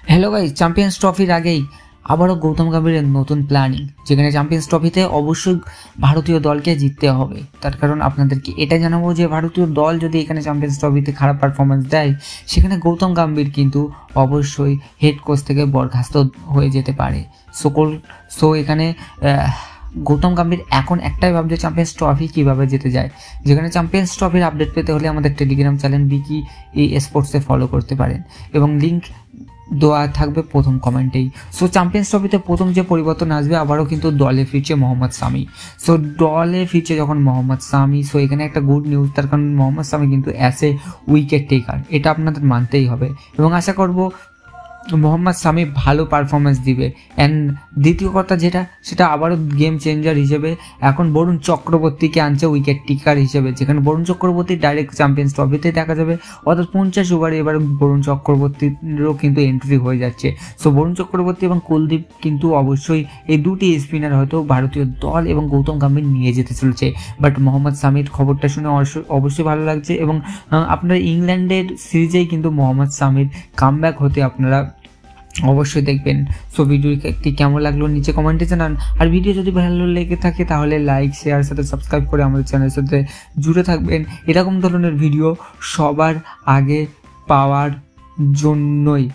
Hello guys, champions ট্রফির আগেই আবারও গৌতম গম্ভীরের নতুন প্ল্যানিং, যেখানে চ্যাম্পিয়ন্স ট্রফিতে অবশ্যই ভারতীয় দলকে জিততে হবে। তার কারণ আপনাদেরকে এটা জানাবো যে ভারতীয় দল যদি এখানে চ্যাম্পিয়ন্স ট্রফিতে খারাপ পারফরমেন্স দেয়, সেখানে গৌতম গম্ভীর কিন্তু অবশ্যই হেড কোচ থেকে বরখাস্ত হয়ে যেতে পারে। সো এখানে গৌতম গম্ভীর এখন একটাই ভাবছে চ্যাম্পিয়ন্স ট্রফি কীভাবে যেতে যায়। যেখানে চ্যাম্পিয়ন্স ট্রফির আপডেট পেতে হলে আমাদের টেলিগ্রাম চ্যানেল বিকি স্পোর্টসে ফলো করতে পারেন এবং লিঙ্ক দেওয়া থাকবে প্রথম কমেন্টেই। সো চ্যাম্পিয়ন্স ট্রফিতে প্রথম যে পরিবর্তন আসবে, আবারও কিন্তু দলে ফিরছে মোহাম্মদ শামি। সো দলে ফিরছে যখন মোহাম্মদ শামি, সো এখানে একটা গুড নিউজ, তার কারণ মোহাম্মদ শামি কিন্তু অ্যাজ এ উইকেট টেকার, এটা আপনাদের মানতেই হবে এবং আশা করব মোহাম্মদ শামি ভালো পারফরমেন্স দিবে। অ্যান্ড দ্বিতীয় কথা সেটা আবারও গেম চেঞ্জার হিসেবে এখন বরুণ চক্রবর্তীকে আনছে উইকেট টিকার হিসেবে, যেখানে বরুণ চক্রবর্তী ডাইরেক্ট চ্যাম্পিয়ন্স ট্রফিতে দেখা যাবে। অর্থাৎ 50 ওভারে এবার বরুণ চক্রবর্তীরও কিন্তু এন্ট্রি হয়ে যাচ্ছে। সো বরুণ চক্রবর্তী এবং কুলদীপ কিন্তু অবশ্যই এই দুটি স্পিনার হয়তো ভারতীয় দল এবং গৌতম গম্ভীর নিয়ে যেতে চলেছে। বাট মোহাম্মদ শামির খবরটা শুনে অবশ্যই ভালো লাগছে এবং আপনারা ইংল্যান্ডের সিরিজেই কিন্তু মোহাম্মদ শামির কামব্যাক হতে আপনারা অবশ্যই দেখবেন। সো ভিডিওটি কেমন লাগলো নিচে কমেন্টে জানান। আর ভিডিও যদি ভালো লেগে থাকে তাহলে লাইক, শেয়ার, সাথে সাবস্ক্রাইব করে আমাদের চ্যানেলের সাথে জুড়ে থাকবেন এরকম ধরনের ভিডিও সবার আগে পাওয়ার জন্যই।